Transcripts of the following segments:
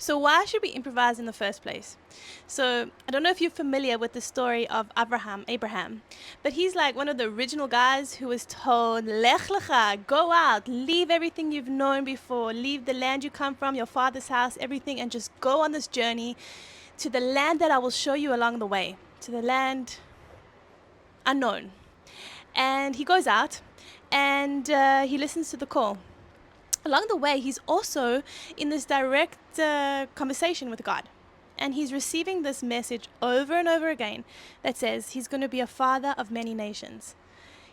So why should we improvise in the first place? So I don't know if you're familiar with the story of Abraham, but he's like one of the original guys who was told, Lech lecha, go out, leave everything you've known before, leave the land you come from, your father's house, everything, and just go on this journey to the land that I will show you along the way, to the land unknown. And he goes out and he listens to the call. Along the way, he's also in this direct conversation with God. And he's receiving this message over and over again that says he's going to be a father of many nations.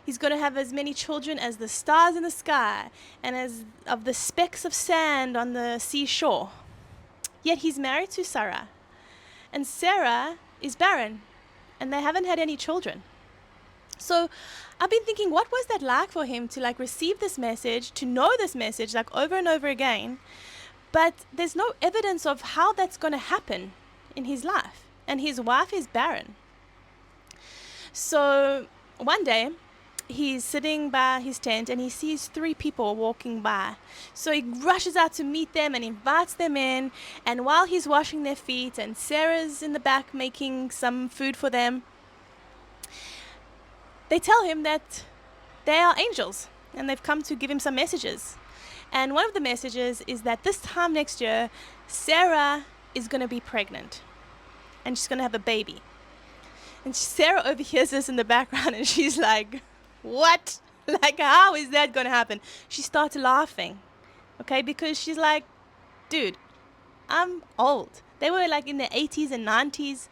He's going to have as many children as the stars in the sky and as of the specks of sand on the seashore. Yet he's married to Sarah. And Sarah is barren. And they haven't had any children. So I've been thinking, what was that like for him to like receive this message, to know this message like over and over again, but there's no evidence of how that's going to happen in his life. And his wife is barren. So one day he's sitting by his tent and he sees 3 people walking by. So he rushes out to meet them and invites them in. And while he's washing their feet and Sarah's in the back making some food for them, they tell him that they are angels and they've come to give him some messages. And one of the messages is that this time next year, Sarah is going to be pregnant and she's going to have a baby. And Sarah overhears this in the background and she's like, what? Like, how is that going to happen? She starts laughing, okay, because she's like, dude, I'm old. They were like in their 80s and 90s.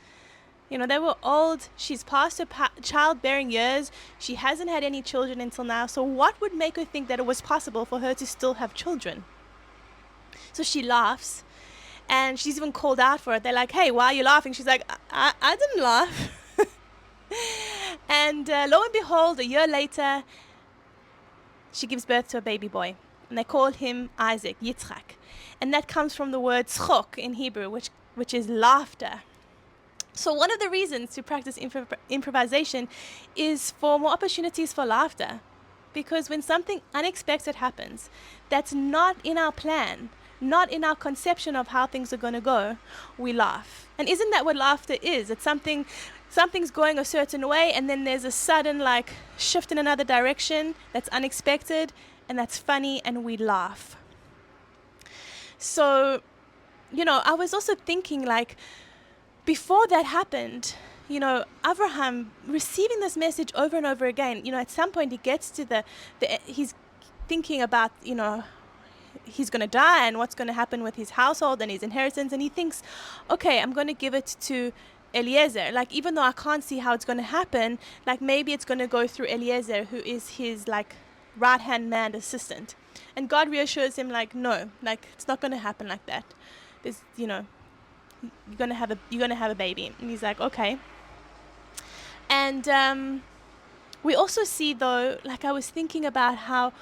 You know, they were old. She's past her childbearing years. She hasn't had any children until now. So what would make her think that it was possible for her to still have children? So she laughs, and she's even called out for it. They're like, hey, why are you laughing? She's like, I didn't laugh. And lo and behold, a year later, she gives birth to a baby boy. And they call him Isaac, Yitzchak. And that comes from the word tzchok in Hebrew, which is laughter. So one of the reasons to practice improvisation is for more opportunities for laughter. Because when something unexpected happens, that's not in our plan, not in our conception of how things are going to go, we laugh. And isn't that what laughter is? It's something's going a certain way and then there's a sudden like shift in another direction that's unexpected and that's funny and we laugh. So, I was also thinking like, before that happened, Abraham receiving this message over and over again, at some point he gets to he's thinking about, he's going to die and what's going to happen with his household and his inheritance. And he thinks, okay, I'm going to give it to Eliezer. Like, even though I can't see how it's going to happen, like maybe it's going to go through Eliezer, who is his like right-hand man assistant. And God reassures him like, no, like it's not going to happen like that. There's, you're gonna have a baby. And he's like, okay. And we also see, though, like I was thinking about how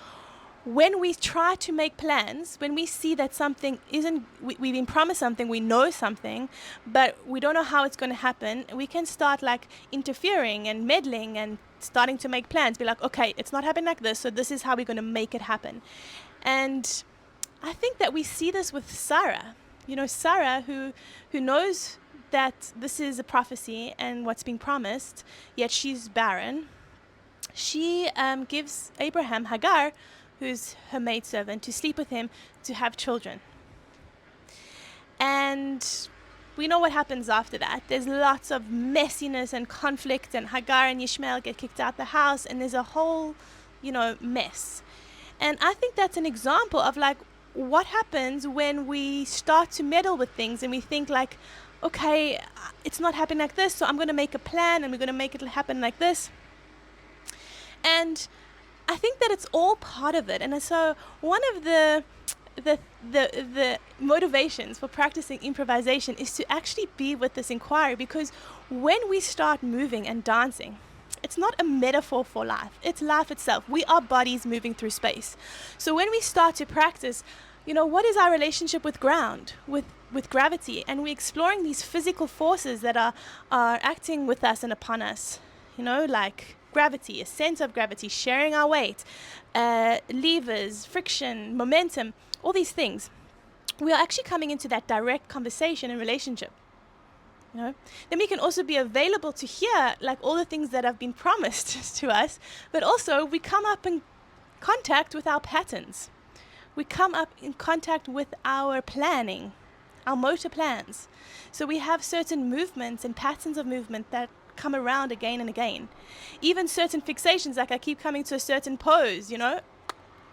when we try to make plans, when we see that something isn't, we've been promised something, we know something, but we don't know how it's going to happen, we can start like interfering and meddling and starting to make plans. Be like, okay, it's not happening like this, so this is how we're going to make it happen. And I think that we see this with Sarah. Sarah, who knows that this is a prophecy and what's being promised, yet she's barren. She gives Abraham Hagar, who's her maidservant, to sleep with him to have children. And we know what happens after that. There's lots of messiness and conflict, and Hagar and Ishmael get kicked out the house, and there's a whole, mess. And I think that's an example of like, what happens when we start to meddle with things and we think like, okay, it's not happening like this, so I'm going to make a plan and we're going to make it happen like this. And I think that it's all part of it. And so one of the motivations for practicing improvisation is to actually be with this inquiry, because when we start moving and dancing, it's not a metaphor for life. It's life itself. We are bodies moving through space. So when we start to practice, what is our relationship with ground, with gravity? And we're exploring these physical forces that are acting with us and upon us, like gravity, a sense of gravity, sharing our weight, levers, friction, momentum, all these things. we are actually coming into that direct conversation and relationship. Then we can also be available to hear like all the things that have been promised to us, but also we come up in contact with our patterns. We come up in contact with our planning, our motor plans. So we have certain movements and patterns of movement that come around again and again. Even certain fixations, like I keep coming to a certain pose,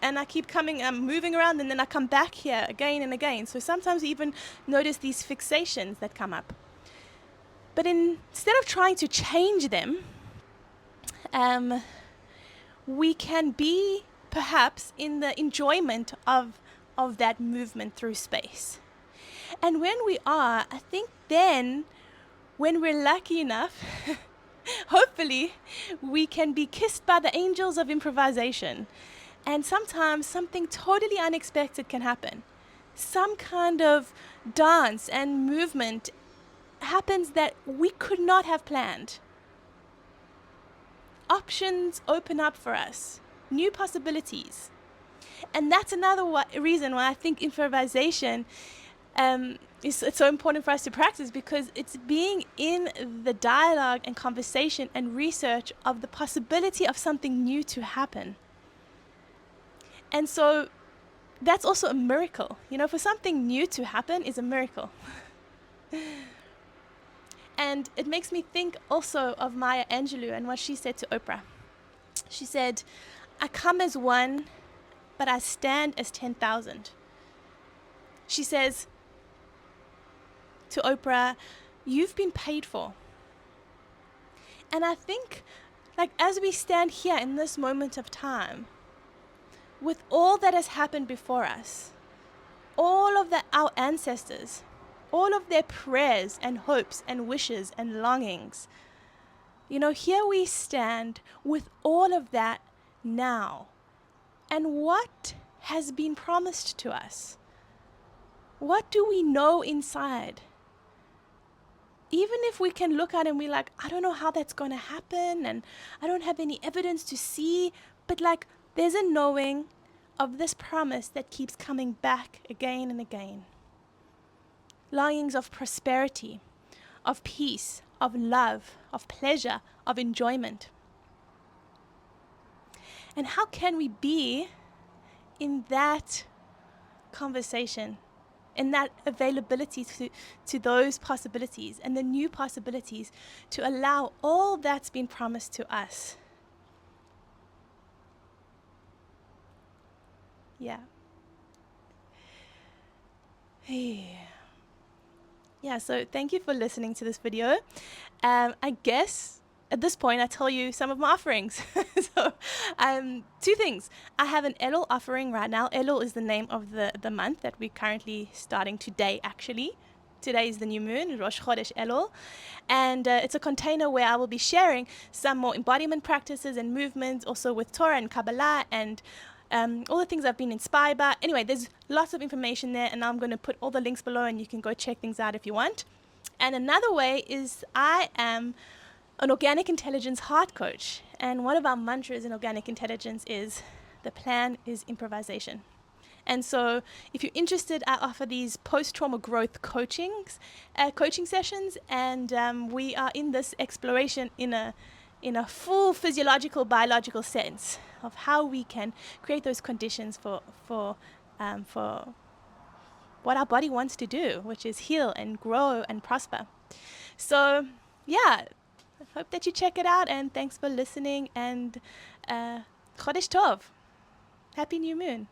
and I keep I'm moving around, and then I come back here again and again. So sometimes we even notice these fixations that come up. But instead of trying to change them, we can be perhaps in the enjoyment of that movement through space. And when we are, I think then, when we're lucky enough, hopefully, we can be kissed by the angels of improvisation. And sometimes something totally unexpected can happen. Some kind of dance and movement happens that we could not have planned. Options open up for us, new possibilities. And that's another reason why I think improvisation it's so important for us to practice, because it's being in the dialogue and conversation and research of the possibility of something new to happen. And so that's also a miracle. For something new to happen is a miracle. And it makes me think also of Maya Angelou and what she said to Oprah. She said, "I come as one, but I stand as 10,000. She says to Oprah, "You've been paid for." And I think, like, as we stand here in this moment of time, with all that has happened before us, all of our ancestors, all of their prayers and hopes and wishes and longings, here we stand with all of that now. And what has been promised to us? What do we know inside? Even if we can look at it and we're like, I don't know how that's going to happen, and I don't have any evidence to see, but like, there's a knowing of this promise that keeps coming back again and again. Longings of prosperity, of peace, of love, of pleasure, of enjoyment. And how can we be in that conversation, in that availability to those possibilities and the new possibilities, to allow all that's been promised to us? Yeah. Yeah, so thank you for listening to this video. I guess at this point I tell you some of my offerings. So two things. I have an Elul offering right now. Elul is the name of the month that we're currently starting today, actually. Today is the new moon, Rosh Chodesh Elul. And it's a container where I will be sharing some more embodiment practices and movements, also with Torah and Kabbalah and all the things I've been inspired by. Anyway, there's lots of information there, and I'm going to put all the links below, and you can go check things out if you want. And another way is I am an organic intelligence heart coach, and one of our mantras in organic intelligence is the plan is improvisation. And so if you're interested, I offer these post-trauma growth coaching sessions, and we are in this exploration in a full physiological, biological sense of how we can create those conditions for what our body wants to do, which is heal and grow and prosper. So, yeah, I hope that you check it out, and thanks for listening, and Chodesh Tov. Happy New Moon.